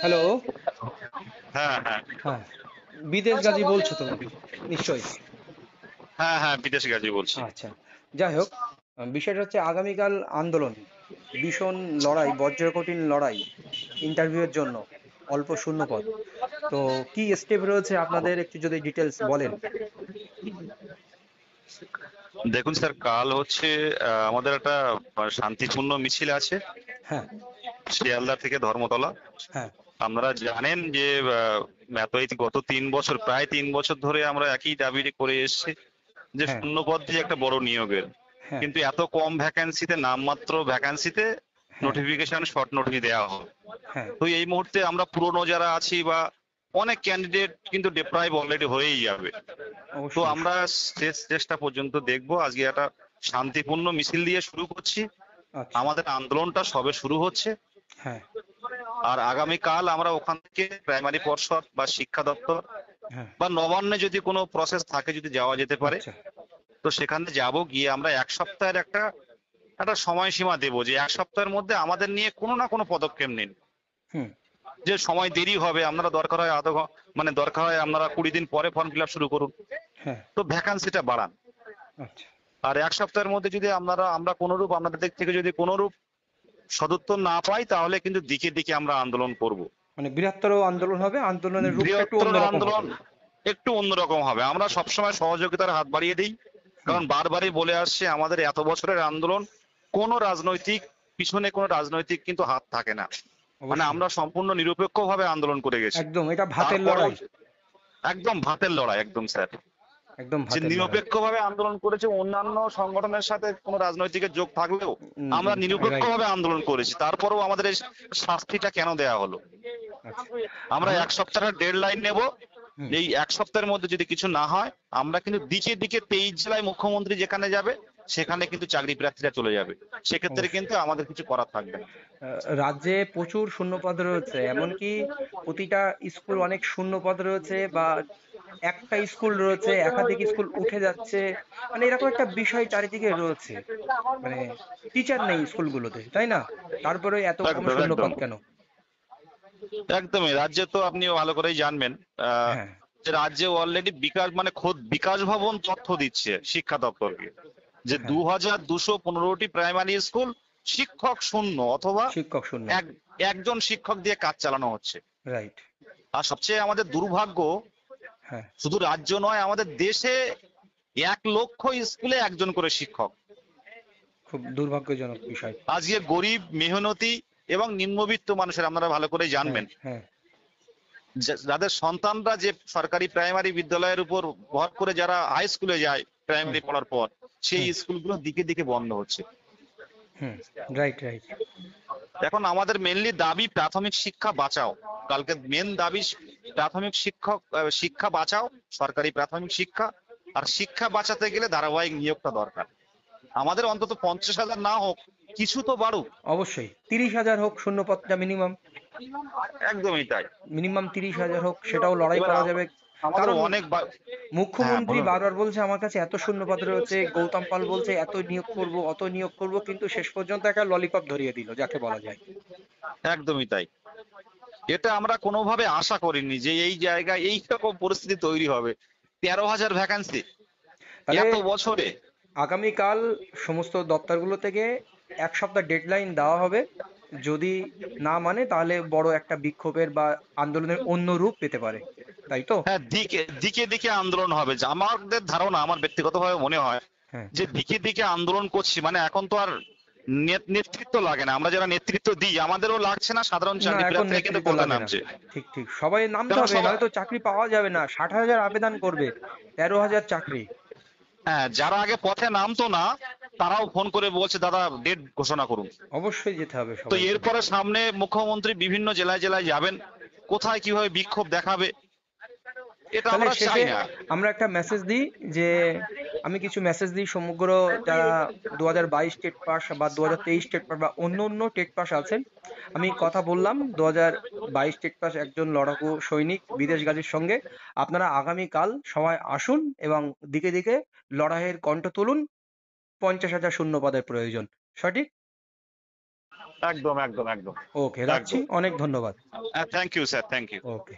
Hello. হ্যাঁ, হ্যাঁ। হ্যাঁ, বিদেশ গাজী বলছো তো নিশ্চয়ই। হ্যাঁ, হ্যাঁ, বিদেশ গাজী বলছি। আচ্ছা, যাই হোক, বিষয়টা হচ্ছে আগামীকাল আন্দোলন, ভীষণ লড়াই, বজ্রকঠিন লড়াই ইন্টারভিউয়ের জন্য, অল্প শূন্যপদ। তো কি স্টেপ রয়েছে আপনাদের, একটু যদি ডিটেলস বলেন। দেখুন স্যার, কাল হচ্ছে আমাদের একটা শান্তিপূর্ণ মিছিল আছে হ্যাঁ। শিয়ালদা থেকে ধর্মতলা। হ্যাঁ। আপনারা জানেন যে গত 3 বছর, প্রায় 3 বছর ধরে আমরা একই দাবি করে এসেছি যে হ্যাঁ। শূন্যপদ দিয়ে একটা বড় নিয়োগের, হ্যাঁ। কিন্তু এত কম ভ্যাকান্সিতে, নামমাত্র ভ্যাকান্সিতে হ্যাঁ। নোটিফিকেশন, শর্ট নোটিশ দেওয়া হয়। হ্যাঁ। তো এই মুহূর্তে আমরা পুরনো যারা আছি বা অনেক ক্যান্ডিডেট কিন্তু ডিপ্রাইভ অলরেডি হয়েই যাবে। তো অবশ্যই। আমরা শেষ চেষ্টা পর্যন্ত দেখব। আজকে একটা শান্তিপূর্ণ মিছিল দিয়ে শুরু করছি। আচ্ছা। আমাদের আন্দোলনটা সবে শুরু হচ্ছে। হ্যাঁ। আর আগামীকাল আমরা ওখান থেকে প্রাইমারি পর্ষদ বা শিক্ষা দপ্তর হ্যাঁ। বা নবান্নে যদি কোনো প্রসেস থাকে, যদি যাওয়া যেতে পারে, আচ্ছা। তো সেখানে যাব। গিয়ে আমরা 1 সপ্তাহের একটা একটা সময়সীমা দেবো যে 1 সপ্তাহের মধ্যে আমাদের নিয়ে কোনো না কোনো পদক্ষেপ নিন। হুম। যে সময় দেরি হবে, আপনারা দরকার হয় দরকার হয় আপনারা 20 দিন পরে ফর্ম ফিল আপ শুরু করুন, হ্যাঁ। তো ভ্যাকান্সিটা বাড়ান। আচ্ছা। আর 1 সপ্তাহের মধ্যে যদি আমরা কোনোরূপ আপনাদের দিক থেকে যদি কোনোরূপ সদুত্তর না পাই, তাহলে কিন্তু দিকে দিকে আমরা আন্দোলন করব। মানে বৃহত্তর আন্দোলন হবে, আন্দোলনের রূপটা একটু বৃহত্তর অন্যরকম হবে। আন্দোলন একটু অন্যরকম হবে। আমরা সবসময় সহযোগিতার হাত বাড়িয়ে দিই, হুম। কারণ বারবারই বলে আসছে আমাদের এত বছরের আন্দোলন, কোনো রাজনৈতিক পিছনে কোনো রাজনৈতিক কিন্তু হাত থাকে না। মানে অবশ্যই। আমরা সম্পূর্ণ নিরপেক্ষভাবে আন্দোলন করে গেছি। একদম, এটা ভাতের তারপরেও লড়াই। একদম ভাতের লড়াই, একদম স্যার। একদম যে ভাতের লড়াই। নিরপেক্ষভাবে আন্দোলন করেছে, অন্যান্য সংগঠনের সাথে কোনো রাজনৈতিকের যোগ থাকলেও আমরা রাইট। নিরপেক্ষভাবে আন্দোলন করেছি। তারপরেও আমাদের এই শাস্তিটা কেন দেয়া হলো? আচ্ছা। আমরা আমরা। 1 সপ্তাহের ডেড লাইন নেব। হুম। এই 1 সপ্তাহের মধ্যে যদি কিছু না হয়, আমরা কিন্তু দিকে দিকে 23 জেলায় মুখ্যমন্ত্রী যেখানে যাবে সেখানে কিন্তু চাকরি প্রার্থীরা চলে যাবে। সেক্ষেত্রে অবশ্যই। কিন্তু আমাদের কিছু করার থাকবে না। রাজ্যে প্রচুর শূন্যপদ রয়েছে, এমনকি প্রতিটা স্কুল অনেক শূন্যপদ রয়েছে, বা একটা স্কুল রয়েছে, একাধিক স্কুল উঠে যাচ্ছে। মানে এরকম একটা বিষয় চারিদিকে রয়েছে। মানে টিচার নেই স্কুলগুলোতে, তাই না? তারপরে এত কম একদম, একদম, শূন্যপদ কেন? একদমই। রাজ্যে তো আপনি ভালো করেই জানবেন হ্যাঁ। যে রাজ্যে অলরেডি বিকাশ, মানে খোদ বিকাশ ভবন তথ্য দিচ্ছে শিক্ষা দপ্তরকে যে হ্যাঁ। 2215টি প্রাইমারি স্কুল শিক্ষক শূন্য, অথবা শিক্ষক শূন্য। এক একজন শিক্ষক দিয়ে কাজ চালানো হচ্ছে। রাইট। আর সবচেয়ে আমাদের দুর্ভাগ্য, হ্যাঁ। শুধু রাজ্য নয়, আমাদের দেশে 1 লক্ষ স্কুলে একজন করে শিক্ষক। খুব দুর্ভাগ্যজনক বিষয়। আজকে গরিব, মেহনতি এবং নিম্নবিত্ত মানুষের, আপনারা ভালো করে হ্যাঁ। জানবেন, হ্যাঁ। যাদের সন্তানরা যে সরকারি প্রাইমারি বিদ্যালয়ের উপর ভর করে যারা হাই স্কুলে যায় হুম। প্রাইমারি পড়ার পর, সেই হুম। স্কুলগুলো দিকে দিকে বন্ধ হচ্ছে। হুম। রাইট। রাইট। এখন আমাদের মেনলি দাবি প্রাথমিক শিক্ষা বাঁচাও। কালকে মেন দাবি প্রাথমিক শিক্ষা বাঁচাও, সরকারি প্রাথমিক শিক্ষা। আর শিক্ষা বাঁচাতে গেলে ধারাবাহিক নিয়োগটা দরকার। আমাদের অন্তত 50,000 না হোক, কিছু তো বাড়ুক। অবশ্যই 30,000 হোক শূন্যপদটা মিনিমাম। একদমই তাই। মিনিমাম 30,000 হোক, সেটাও লড়াই এবার করা যাবে। আমাদের কারণ অনেক হ্যাঁ, মুখ্যমন্ত্রী বলুন। বারবার বলছে আমার কাছে এত শূন্যপদ রয়েছে, গৌতম পাল বলছে এত নিয়োগ করব, অত নিয়োগ করব, কিন্তু শেষ পর্যন্ত একটা ললিপপ ধরিয়ে দিল, যাকে বলা যায়। একদমই তাই। এটা আমরা কোনোভাবে আশা করিনি যে এই জায়গায় এইরকম পরিস্থিতি তৈরি হবে। 13,000 ভ্যাকান্সি তাহলে এত বছরে। আগামীকাল সমস্ত দপ্তরগুলো থেকে 1 সপ্তাহ ডেডলাইন দেওয়া হবে। যদি না মানে তাহলে বড় একটা বিক্ষোভের বা আন্দোলনের অন্য রূপ পেতে পারে, তাই তো? হ্যাঁ, দিকে দিকে দিকে আন্দোলন হবে। যে আমাদের ধারণা, আমার ব্যক্তিগতভাবে মনে হয় হ্যাঁ। যে দিকে দিকে আন্দোলন করছি মানে এখন তো আর নেতৃত্ব লাগে না। আমরা যারা নেতৃত্ব দিই আমাদেরও লাগছে না, সাধারণ না, চাকরি এখন প্রার্থীরা কিন্তু নেতৃত্ব পথে লাগে না। নামছে। ঠিক ঠিক, সবাই নামতে কারণ হবে, সবাই, নয়তো চাকরি পাওয়া যাবে না। 60,000 আবেদন করবে, 13,000 চাকরি। হ্যাঁ, যারা আগে পথে নামতো না তারাও ফোন করে বলছে দাদা ডেট ঘোষণা করুন। অবশ্যই যেতে হবে তো সবাইকে। এরপরে সামনে মুখ্যমন্ত্রী বিভিন্ন জেলায় জেলায় যাবেন, কোথায় কিভাবে বিক্ষোভ দেখাবে এটা তাহলে আমরা শেষে চাই না। আমরা একটা মেসেজ দিই, যে আমি কিছু মেসেজ দিই সমগ্র যারা 2022 টেট পাস বা 2023 টেট পাস বা অন্য অন্য টেট পাস আছেন। আমি কথা বললাম 2022 টেট পাস একজন লড়াকু সৈনিক বিদেশ গাজীর সঙ্গে। আপনারা আগামীকাল সবাই আসুন এবং দিকে দিকে লড়াইয়ের কণ্ঠ তুলুন। 50,000 শূন্য পদের প্রয়োজন। সঠিক। একদম একদম একদম ওকে, রাখছি, একদম। অনেক ধন্যবাদ। Thank you sir, thank you. Okay.